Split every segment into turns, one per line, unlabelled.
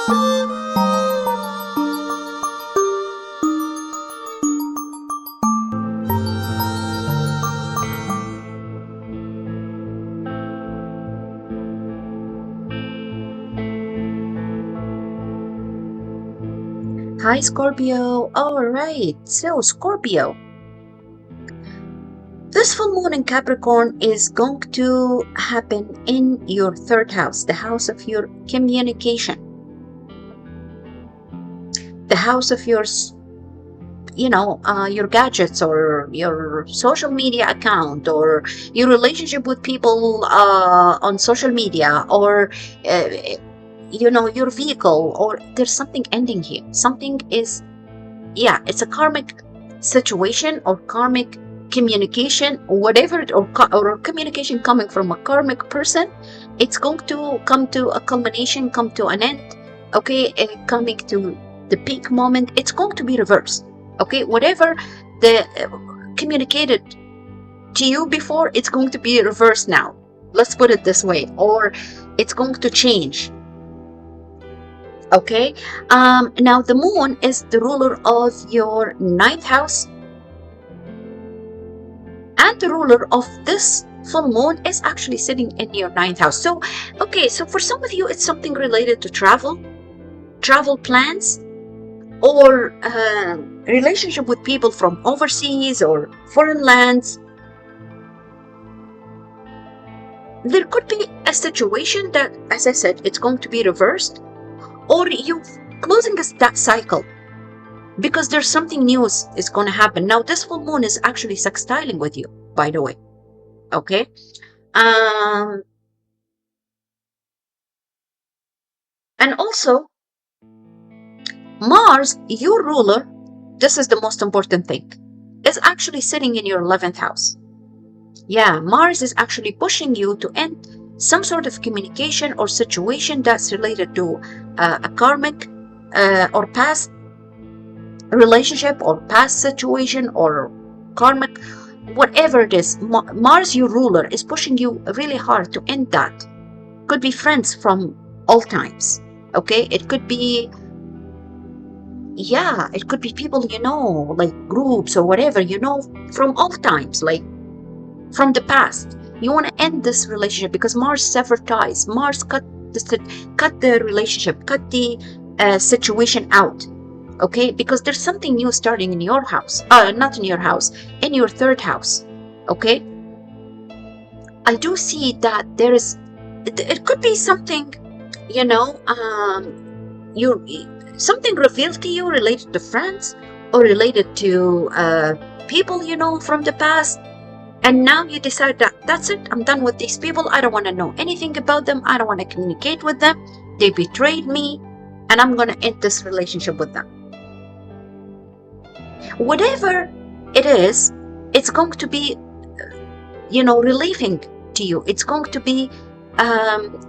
Hi, Scorpio. All right. So, Scorpio, this full moon in Capricorn is going to happen in your third house, the house of your communication, the house of your gadgets or your social media account or your relationship with people on social media or uh, your vehicle, or there's something ending here. Something is, yeah, it's a karmic situation or karmic communication, whatever, or communication coming from a karmic person. It's going to come to a culmination, come to an end, okay, and coming to the peak moment. It's going to be reversed, okay, whatever the communicated to you before, it's going to be reversed now, let's put it this way, or it's going to change. Okay, now the moon is the ruler of your ninth house, and the ruler of this full moon is actually sitting in your ninth house. So, okay, so for some of you, it's something related to travel plans, or relationship with people from overseas or foreign lands. There could be a situation that, as I said, it's going to be reversed, or you closing that cycle, because there's something new is going to happen. Now, this full moon is actually sextiling with you, by the way. Okay. And also, Mars, your ruler, this is the most important thing, is actually sitting in your 11th house. Yeah, Mars is actually pushing you to end some sort of communication or situation that's related to a karmic or past relationship or past situation or karmic, whatever it is. Mars, your ruler, is pushing you really hard to end that. Could be friends from all times, okay? It could be, yeah, it could be people, like groups or whatever, from all times, like from the past. You want to end this relationship because Mars severed ties. Mars cut the relationship, cut the situation out. Okay, because there's something new starting in your house. Not in your house, in your third house. Okay, I do see that there is. It could be something, something revealed to you related to friends or related to people from the past. And now you decide that that's it, I'm done with these people. I don't want to know anything about them. I don't want to communicate with them. They betrayed me, and I'm going to end this relationship with them. Whatever it is, it's going to be, relieving to you. It's going to be,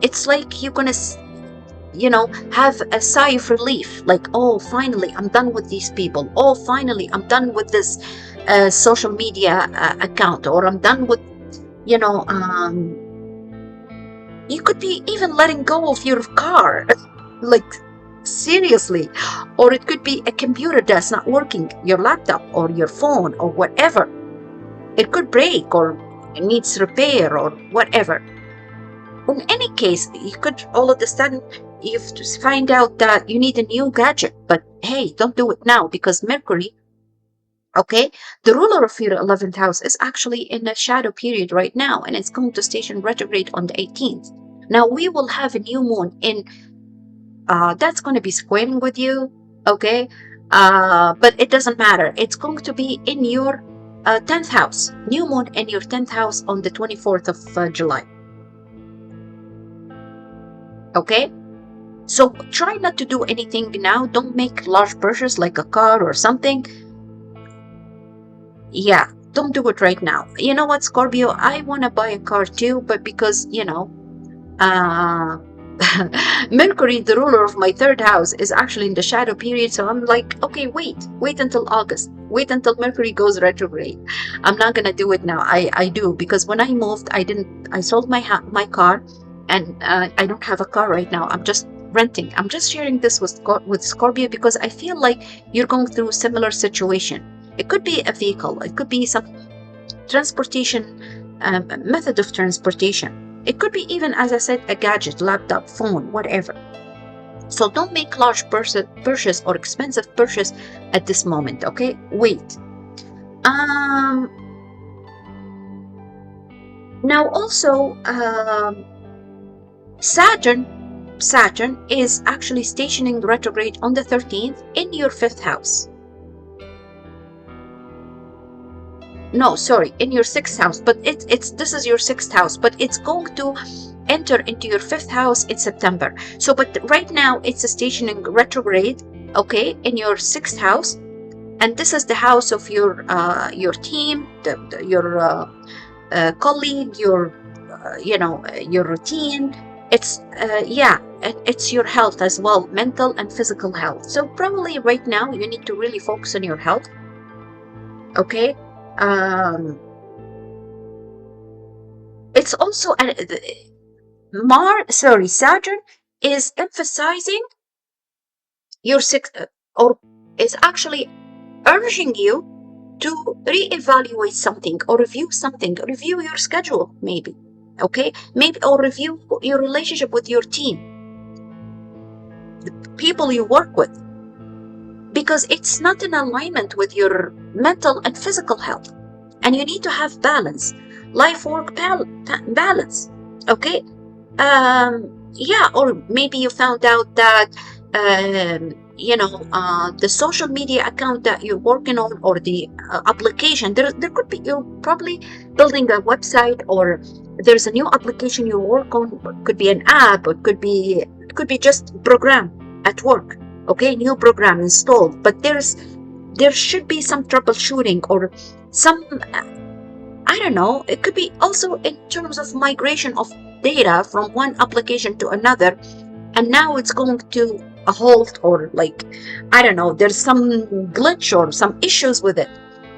it's like you're going to, have a sigh of relief. Like, oh, finally, I'm done with these people. Oh, finally, I'm done with this social media account, or I'm done with, you could be even letting go of your car, like seriously, or it could be a computer that's not working, your laptop or your phone or whatever. It could break or it needs repair or whatever. In any case, you could all of a sudden you find out that you need a new gadget, but hey, don't do it now, because Mercury, okay, the ruler of your 11th house, is actually in a shadow period right now, and it's going to station retrograde on the 18th. Now we will have a new moon in that's going to be squaring with you, okay, but it doesn't matter. It's going to be in your 10th house, new moon in your 10th house on the 24th of July. Okay, so try not to do anything now. Don't make large purchases like a car or something. Yeah, don't do it right now. You know what, Scorpio, I want to buy a car too, but because Mercury, the ruler of my third house, is actually in the shadow period. So I'm like, okay, wait until August. Wait until Mercury goes retrograde. I'm not gonna do it now. I do, because when I moved, I sold my car, and I don't have a car right now. I'm just renting. I'm just sharing this with Scorpio because I feel like you're going through a similar situation. It could be a vehicle, it could be some transportation, method of transportation. It could be even, as I said, a gadget, laptop, phone, whatever. So don't make large purchase or expensive purchase at this moment, okay? Wait. Now also, Saturn is actually stationing retrograde on the 13th in your 5th house. No, sorry, in your 6th house, but this is your 6th house, but it's going to enter into your 5th house in September. So, but right now it's a stationing retrograde, okay, in your 6th house, and this is the house of your team, your colleague, your your routine. It's and it's your health as well, mental and physical health. So probably right now you need to really focus on your health, okay? It's also Saturn is emphasizing your or is actually urging you to reevaluate something or review something, review your schedule maybe, okay? Maybe, or review your relationship with your team, the people you work with, because it's not in alignment with your mental and physical health. And you need to have balance, life-work balance, okay? Or maybe you found out that the social media account that you're working on, or the application, there could be, you're probably building a website, or there's a new application you work on. It could be an app, or it could be just program at work, okay? New program installed, but there should be some troubleshooting, or some, I don't know, it could be also in terms of migration of data from one application to another, and now it's going to a halt, or like, I don't know, there's some glitch or some issues with it,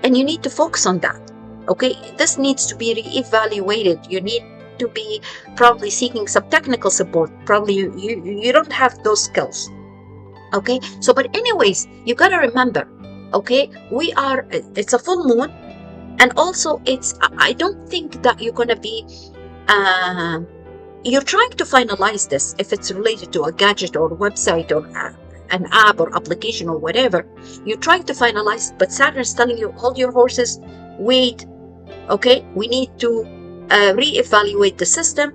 and you need to focus on that, okay? This needs to be reevaluated. You need to be probably seeking some technical support. Probably you don't have those skills, okay? So, but anyways, you gotta remember, okay, it's a full moon, and also I don't think that you're gonna be you're trying to finalize this, if it's related to a gadget or website or an app or application or whatever. You're trying to finalize, but Saturn is telling you, hold your horses, wait, okay? We need to reevaluate the system,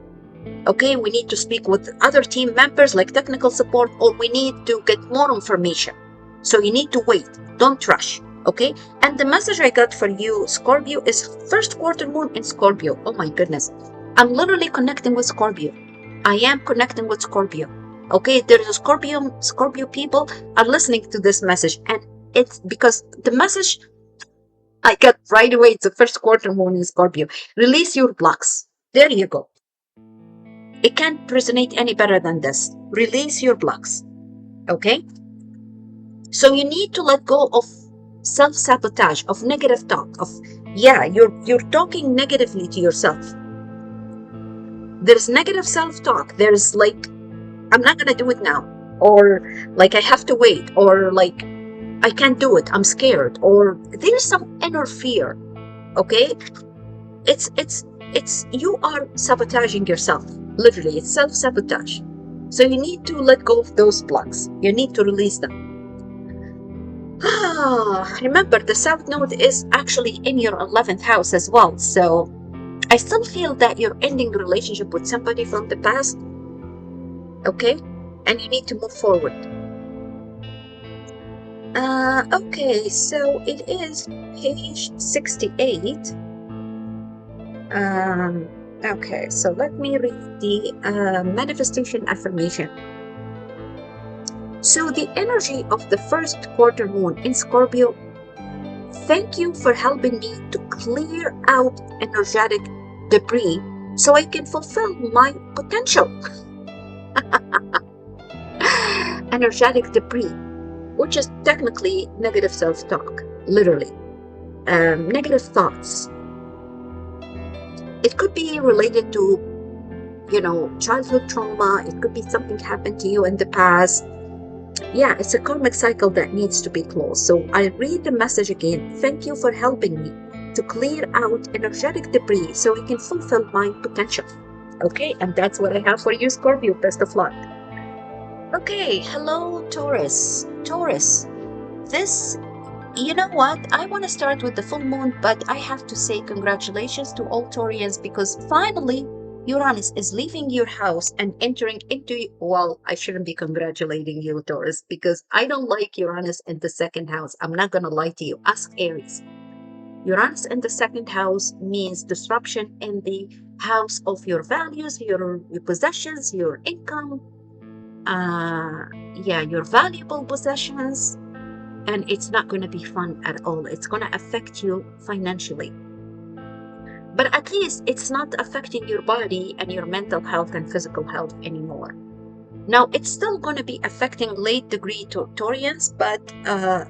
okay? We need to speak with other team members like technical support, or we need to get more information. So you need to wait, don't rush, okay? And the message I got for you, Scorpio, is first quarter moon in Scorpio. Oh my goodness, I'm literally connecting with Scorpio. I am connecting with Scorpio, okay? There's a Scorpio people are listening to this message, and it's because the message I got right away, it's the first quarter moon in Scorpio. Release your blocks. There you go. It can't resonate any better than this. Release your blocks, okay? So you need to let go of self-sabotage, of negative talk, of, you're talking negatively to yourself. There's negative self-talk. There's like, I'm not gonna do it now, or like, I have to wait, or like, I can't do it, I'm scared, or there's some inner fear, okay? It's you are sabotaging yourself. Literally, it's self-sabotage. So you need to let go of those blocks. You need to release them. Remember, the South Node is actually in your 11th house as well. So I still feel that you're ending a relationship with somebody from the past, okay? And you need to move forward. Okay, so it is page 68. Okay, so let me read the manifestation affirmation. So the energy of the first quarter moon in Scorpio, thank you for helping me to clear out energetic debris so I can fulfill my potential. Energetic debris, which is technically negative self-talk, literally. Negative thoughts. It could be related to childhood trauma. It could be something happened to you in the past. Yeah, it's a karmic cycle that needs to be closed. So I read the message again. Thank you for helping me to clear out energetic debris so we can fulfill my potential. Okay, and that's what I have for you, Scorpio. Best of luck. Okay, hello, Taurus. Taurus, this, you know what? I want to start with the full moon, but I have to say congratulations to all Taurians because finally Uranus is leaving your house and entering into, well, I shouldn't be congratulating you, Taurus, because I don't like Uranus in the second house. I'm not going to lie to you. Ask Aries. Uranus in the second house means disruption in the house of your values, your possessions, your income, yeah, your valuable possessions, and it's not going to be fun at all. It's going to affect you financially. But at least it's not affecting your body and your mental health and physical health anymore. Now, it's still going to be affecting late degree Taurians, but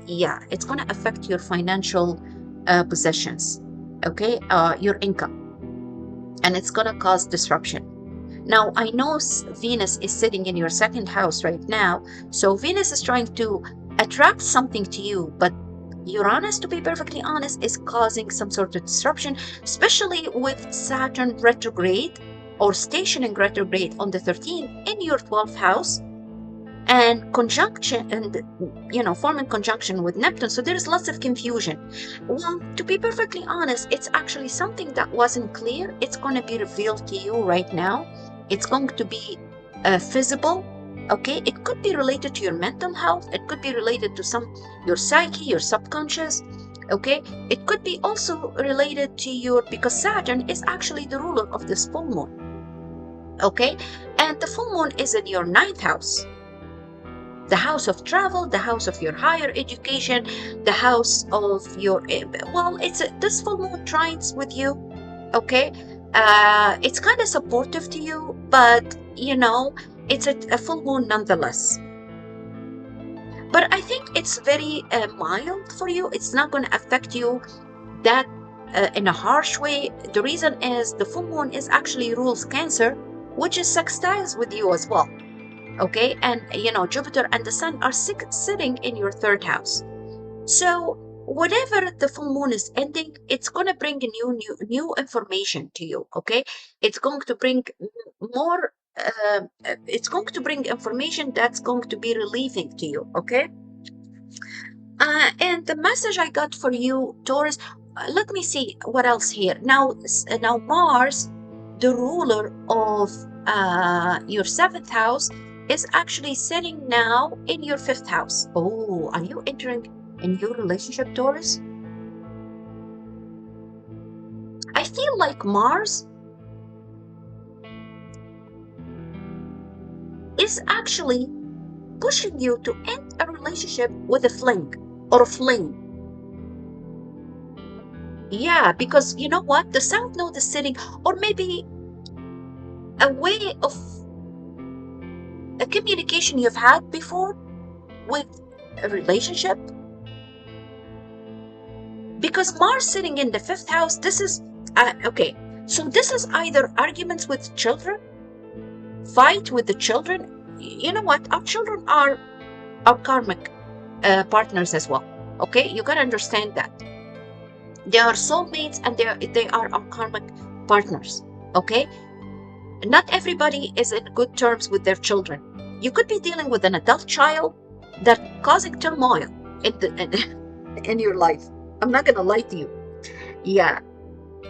yeah, it's going to affect your financial possessions, okay, your income, and it's going to cause disruption. Now, I know Venus is sitting in your second house right now, so Venus is trying to attract something to you, but Uranus, to be perfectly honest, is causing some sort of disruption, especially with Saturn retrograde or stationing retrograde on the 13th in your 12th house and conjunction and forming conjunction with Neptune. So there's lots of confusion. Well, to be perfectly honest, it's actually something that wasn't clear. It's going to be revealed to you right now. It's going to be visible. Okay, it could be related to your mental health. It could be related to your psyche, your subconscious. Okay, it could be also related to because Saturn is actually the ruler of this full moon. Okay, and the full moon is in your ninth house, the house of travel, the house of your higher education, the house of your, well, this full moon trines with you. Okay, it's kind of supportive to you, but it's a full moon nonetheless. But I think it's very mild for you. It's not going to affect you that in a harsh way. The reason is the full moon is actually rules Cancer, which is sextiles with you as well. Okay, and Jupiter and the Sun are sitting in your third house. So whatever the full moon is ending, it's going to bring new information to you. Okay, it's going to bring more. It's going to bring information that's going to be relieving to you. Okay. And the message I got for you, Taurus, let me see what else here. Now Mars, the ruler of your seventh house, is actually sitting now in your fifth house. Oh, are you entering a new relationship, Taurus? I feel like Mars is actually pushing you to end a relationship with a fling or a fling. Yeah, because you know what? The South Node is sitting, or maybe a way of a communication you've had before with a relationship. Because Mars sitting in the fifth house, this is, okay, so this is either arguments with children, fight with the children. You know what? Our children are our karmic partners as well. Okay, you gotta understand that. They are soulmates and they are our karmic partners. Okay, not everybody is in good terms with their children. You could be dealing with an adult child that causing turmoil in your life. I'm not gonna lie to you. Yeah,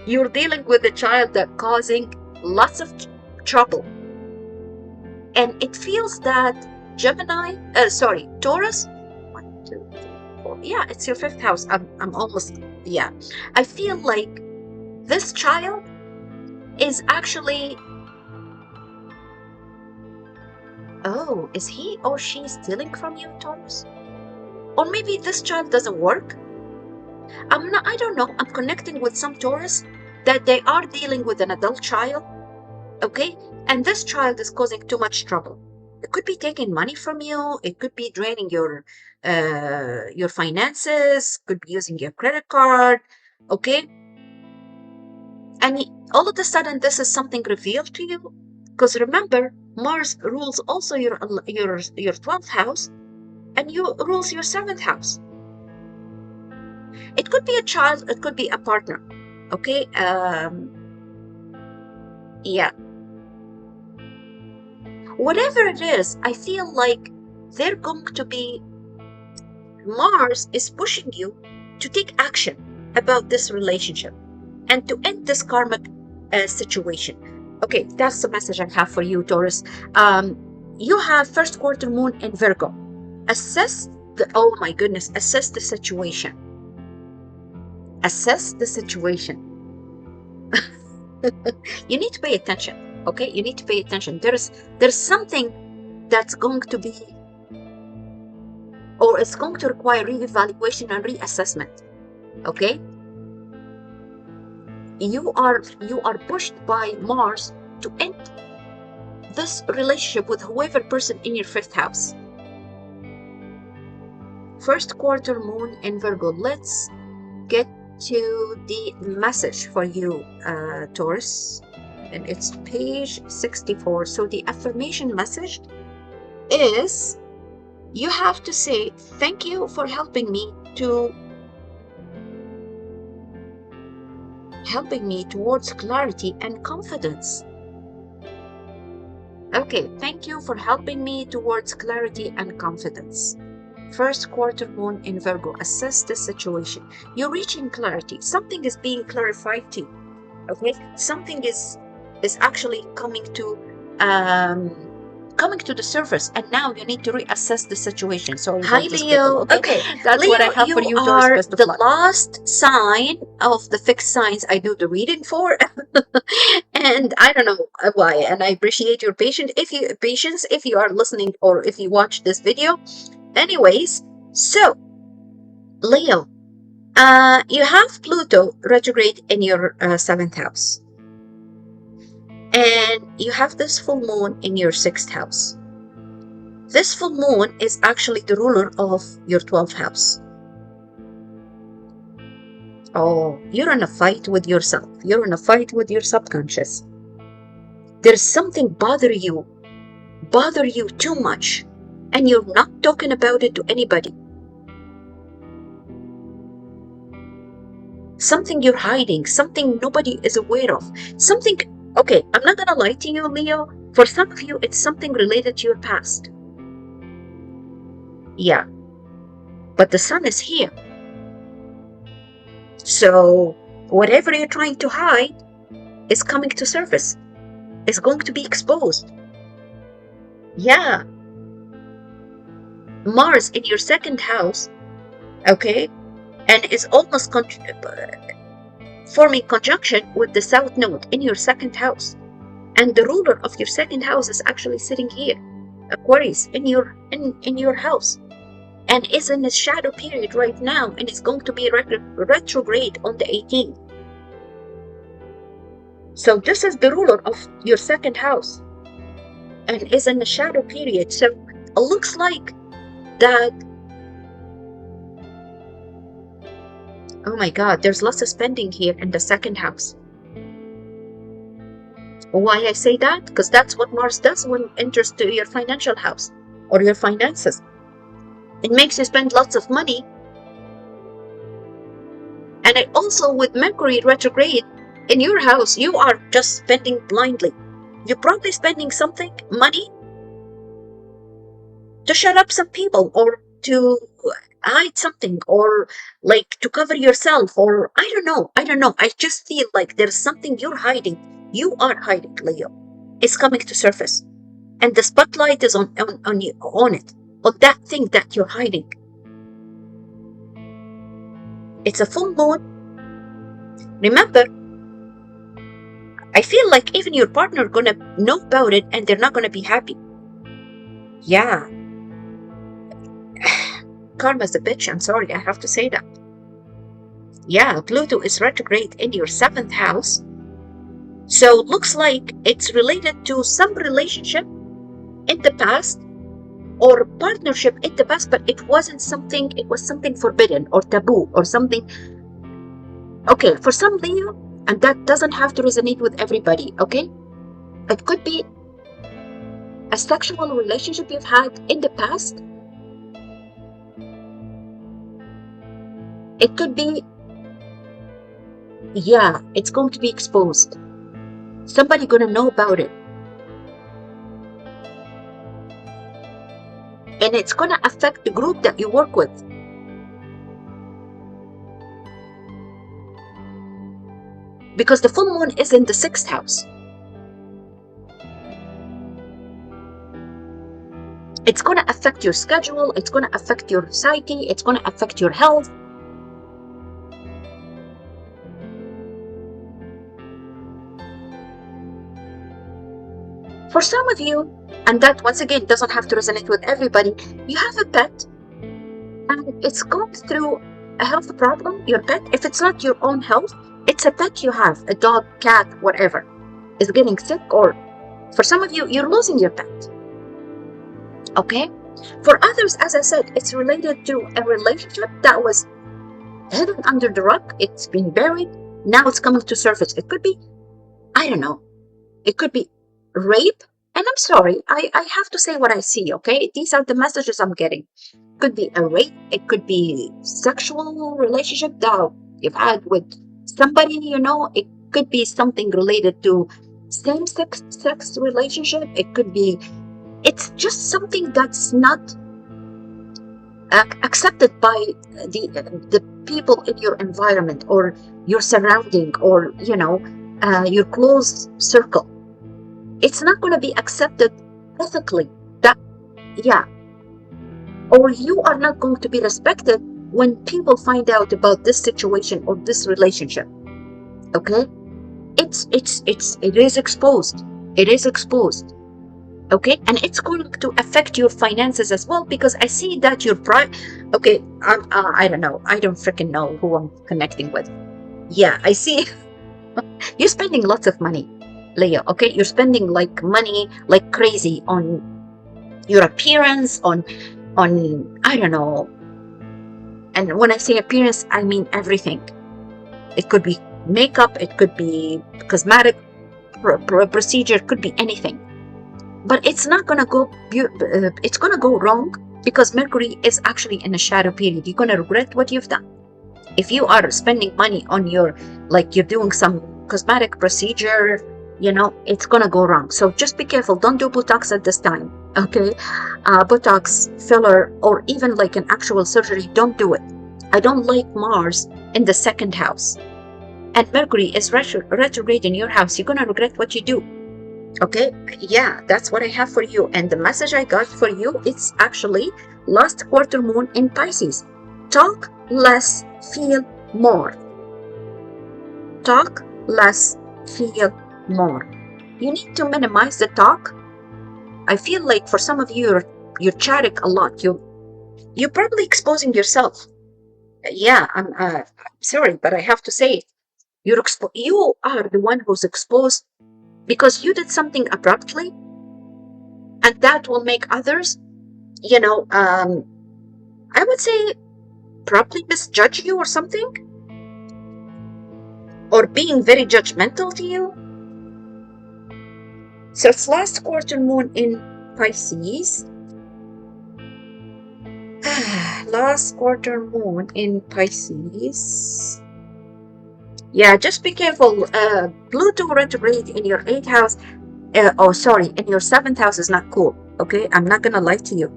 you're dealing with a child that causing lots of trouble, and it feels that Taurus. 1, 2, 3, 4. Yeah, it's your fifth house. I'm almost. Yeah, I feel like this child is actually. Oh, is he or she stealing from you, Taurus? Or maybe this child doesn't work? I don't know. I'm connecting with some Taurus that they are dealing with an adult child, okay? And this child is causing too much trouble. It could be taking money from you. It could be draining your finances. Could be using your credit card, okay? And all of a sudden, this is something revealed to you. Because remember, Mars rules also your 12th house, and you rules your 7th house. It could be a child, it could be a partner. Okay, yeah. Whatever it is, I feel like they're going to be, Mars is pushing you to take action about this relationship and to end this karmic situation. Okay, that's the message I have for you, Taurus. You have first quarter moon in Virgo. Assess oh my goodness, assess the situation. Assess the situation. You need to pay attention, okay? You need to pay attention. There's something that's going to be, or it's going to require reevaluation and reassessment, okay? You are pushed by Mars to end this relationship with whoever person in your 5th house. First quarter moon in Virgo. Let's get to the message for you, Taurus, and it's page 64. So the affirmation message is, you have to say, thank you for helping me towards clarity and confidence. Okay, thank you for helping me towards clarity and confidence. First quarter moon in Virgo. Assess the situation. You're reaching clarity. Something is being clarified to you. Okay, something is actually coming to the surface, and now you need to reassess the situation. So hi, Leo. Okay, that's Leo, what I have for you. You are the last sign of the fixed signs I do the reading for, and I don't know why. And I appreciate your patience if you are listening or if you watch this video. Anyways, so Leo, you have Pluto retrograde in your 7th house, and you have this full moon in your 6th house. This full moon is actually the ruler of your 12th house. Oh, you're in a fight with yourself. You're in a fight with your subconscious. There's something bother you too much, and you're not talking about it to anybody. Something you're hiding, something nobody is aware of. Something, okay, I'm not gonna lie to you, Leo. For some of you, it's something related to your past. Yeah. But the sun is here. So whatever you're trying to hide is coming to surface. It's going to be exposed. Yeah. Mars in your 2nd house, okay, and is almost forming conjunction with the South Node in your 2nd house, and the ruler of your 2nd house is actually sitting here, Aquarius, in your house, and is in a shadow period right now, and is going to be retrograde on the 18th. So this is the ruler of your 2nd house, and is in a shadow period. So it looks like that, oh my God, there's lots of spending here in the 2nd house. Why I say that? Because that's what Mars does when it enters to your financial house or your finances. It makes you spend lots of money. And it also, with Mercury retrograde in your house, you are just spending blindly. You're probably spending money to shut up some people, or to hide something, or like to cover yourself, or I don't know. I just feel like there's something you're hiding. You are hiding, Leo. It's coming to surface, and the spotlight is on that thing that you're hiding. It's a full moon. Remember, I feel like even your partner gonna know about it, and they're not gonna be happy. Yeah. Karma's a bitch, I'm sorry, I have to say that. Yeah, Pluto is retrograde in your 7th house. So it looks like it's related to some relationship in the past, or partnership in the past, but it was something forbidden or taboo or something. Okay, for some Leo, and that doesn't have to resonate with everybody, okay? It could be a sexual relationship you've had in the past. It could be, yeah, it's going to be exposed. Somebody gonna know about it. And it's gonna affect the group that you work with. Because the full moon is in the 6th house. It's gonna affect your schedule, it's gonna affect your psyche, it's gonna affect your health. For some of you, and that once again doesn't have to resonate with everybody, you have a pet and it's going through a health problem. Your pet, if it's not your own health, it's a pet you have, a dog, cat, whatever, is getting sick, or for some of you, you're losing your pet. Okay? For others, as I said, it's related to a relationship that was hidden under the rug. It's been buried. Now it's coming to surface. It could be, I don't know, it could be rape. And I'm sorry, I have to say what I see, okay? These are the messages I'm getting. It could be a rape. It could be sexual relationship that you've had with somebody, you know. It could be something related to same-sex relationship. It could be, it's just something that's not accepted by the people in your environment or your surrounding, or, you know, your close circle. It's not going to be accepted ethically. That, yeah. Or you are not going to be respected when people find out about this situation or this relationship. Okay? It is exposed. It is exposed. Okay? And it's going to affect your finances as well, because I see that your okay, I don't know. I don't freaking know who I'm connecting with. Yeah, I see. You're spending lots of money, Leo. Okay? You're spending like money like crazy on your appearance, on I don't know. And when I say appearance, I mean everything. It could be makeup, it could be cosmetic procedure, it could be anything. But it's not gonna go. It's gonna go wrong because Mercury is actually in a shadow period. You're gonna regret what you've done. If you are spending money on your, like you're doing some cosmetic procedure, you know, it's gonna go wrong. So just be careful. Don't do Botox at this time. Okay, Botox, filler, or even like an actual surgery, don't do it. I don't like Mars in the 2nd house, and Mercury is retrograde in your house. You're gonna regret what you do. Okay, yeah, that's what I have for you. And the message I got for you, it's actually last quarter moon in Pisces. Talk less, feel more. Talk less, feel more. You need to minimize the talk. I feel like for some of you, you're chatting a lot. You're probably exposing yourself. Yeah, I'm sorry, but I have to say it. You are the one who's exposed because you did something abruptly, and that will make others, you know, I would say probably misjudge you or something, or being very judgmental to you. So it's last quarter moon in Pisces. Last quarter moon in Pisces. Yeah, just be careful. Pluto retrograde in your 8th house. In your 7th house is not cool. Okay, I'm not gonna lie to you.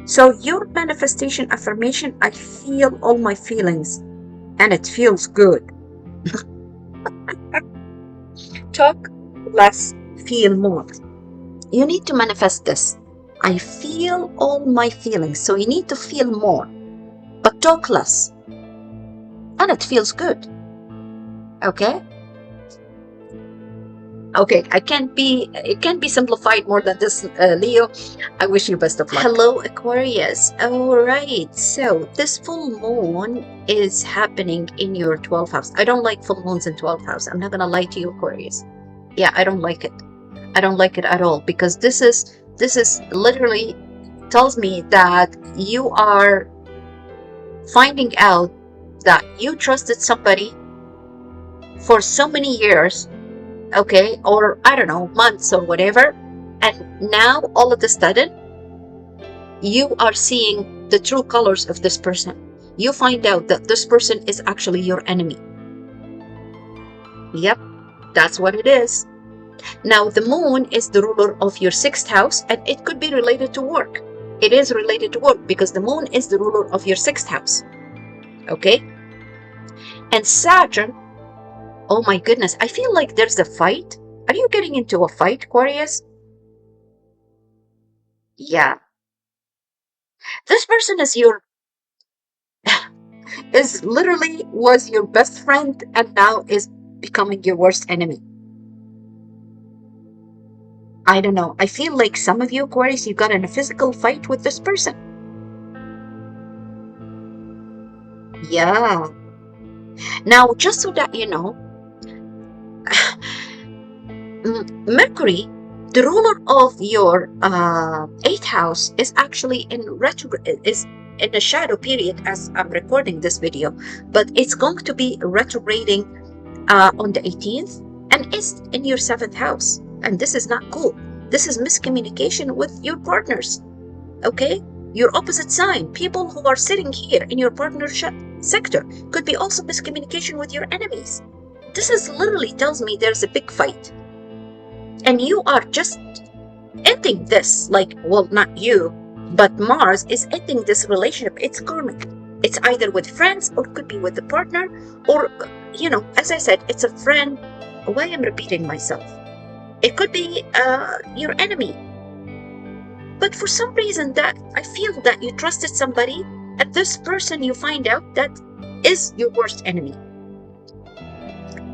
So your manifestation affirmation, I feel all my feelings, and it feels good. Talk less, feel more. You need to manifest this. I feel all my feelings. So you need to feel more, but talk less, and it feels good. Okay? Okay, it can't be simplified more than this, Leo. I wish you best of luck. Hello, Aquarius. All right, so this full moon is happening in your 12th house. I don't like full moons in 12th house. I'm not gonna lie to you, Aquarius. Yeah, I don't like it. I don't like it at all, because this is literally tells me that you are finding out that you trusted somebody for so many years, okay, or I don't know, months or whatever, And now, all of a sudden, you are seeing the true colors of this person. You find out that this person is actually your enemy. Yep, that's what it is. Now, the moon is the ruler of your sixth house, and it could be related to work. It is related to work because the moon is the ruler of your sixth house. Okay? And Saturn, oh my goodness, I feel like there's a fight. Are you getting into a fight, Aquarius? Yeah. This person is literally was your best friend and now is becoming your worst enemy. I don't know. I feel like some of you, Aquarius, you got in a physical fight with this person. Yeah. Now, just so that you know, Mercury, the ruler of your eighth house, is actually in retrograde, is in a shadow period as I'm recording this video, but it's going to be retrograding on the 18th, and it's in your seventh house. And this is not cool. This is miscommunication with your partners. Okay? Your opposite sign, people who are sitting here in your partnership sector, could be also miscommunication with your enemies. This is literally tells me there's a big fight. And you are just ending this, like, well, not you, but Mars is ending this relationship. It's karmic. It's either with friends or it could be with the partner, or, you know, as I said, it's a friend. Why I'm repeating myself? It could be your enemy. But for some reason that I feel that you trusted somebody, and this person you find out that is your worst enemy.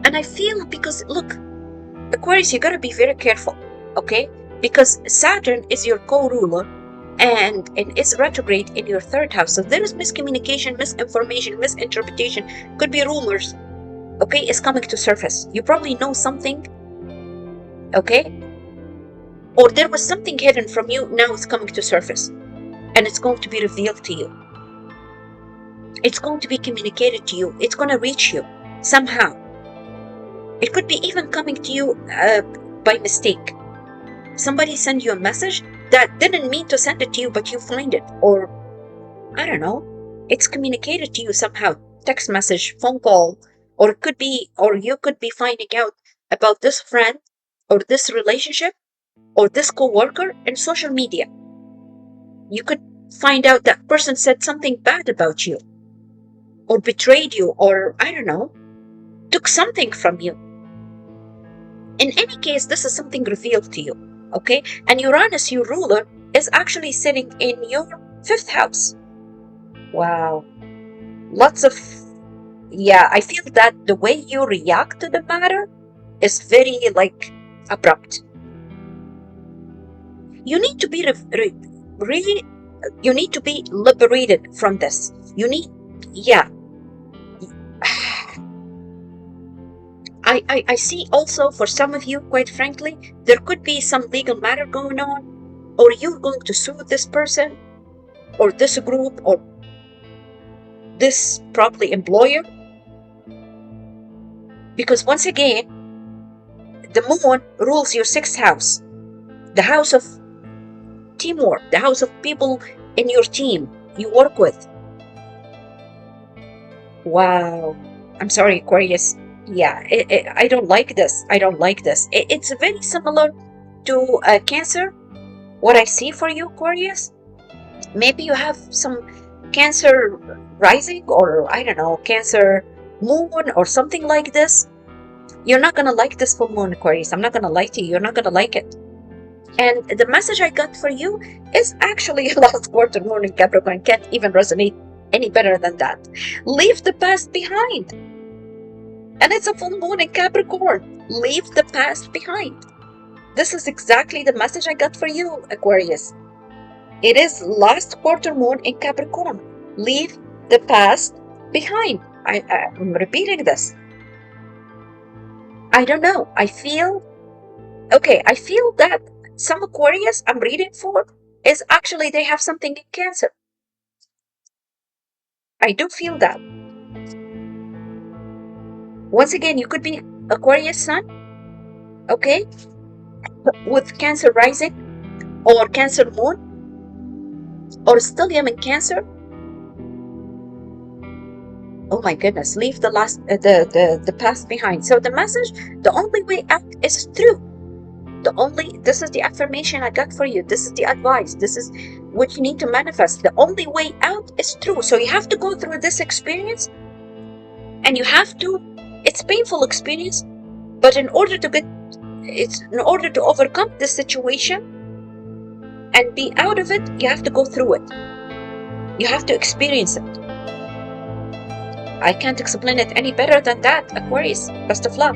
And I feel because, look, Aquarius, you gotta be very careful, okay? Because Saturn is your co-ruler and it's retrograde in your third house. So there is miscommunication, misinformation, misinterpretation, could be rumors, okay? It's coming to surface. You probably know something, okay? Or there was something hidden from you, now it's coming to surface. And it's going to be revealed to you. It's going to be communicated to you. It's going to reach you somehow. It could be even coming to you by mistake. Somebody sent you a message that didn't mean to send it to you, but you find it. Or, I don't know, it's communicated to you somehow. Text message, phone call, or it could be, or you could be finding out about this friend or this relationship or this co-worker in social media. You could find out that person said something bad about you or betrayed you or, I don't know, took something from you. In any case, this is something revealed to you, okay? And Uranus, your ruler, is actually sitting in your fifth house. Wow. Lots of, yeah, I feel that the way you react to the matter is very, like, abrupt. You need to be really, you need to be liberated from this. You need, yeah. I see also for some of you, quite frankly, there could be some legal matter going on, or you're going to sue this person, or this group, or this probably employer. Because once again, the moon rules your sixth house, the house of teamwork, the house of people in your team you work with. Wow. I'm sorry, Aquarius. Yeah, I don't like this. I don't like this. It's very similar to Cancer. What I see for you, Aquarius, maybe you have some Cancer rising, or I don't know, Cancer moon or something like this. You're not gonna like this full moon, Aquarius. I'm not gonna lie to you. You're not gonna like it. And the message I got for you is actually last quarter moon in Capricorn. Can't even resonate any better than that. Leave the past behind. And it's a full moon in Capricorn. Leave the past behind. This is exactly the message I got for you, Aquarius. It is last quarter moon in Capricorn. Leave the past behind. I'm repeating this. I don't know. I feel that some Aquarius I'm reading for is actually they have something in Cancer. I do feel that. Once again, you could be Aquarius sun, okay? with Cancer rising or Cancer moon or stellium in Cancer, oh my goodness, leave the the past behind. So the message, the only way out is through. This is the affirmation I got for you. This is the advice. This is what you need to manifest. The only way out is through. So you have to go through this experience, and you have to, it's painful experience, but in order to overcome this situation and be out of it, you have to go through it. You have to experience it. I can't explain it any better than that, Aquarius. Best of luck.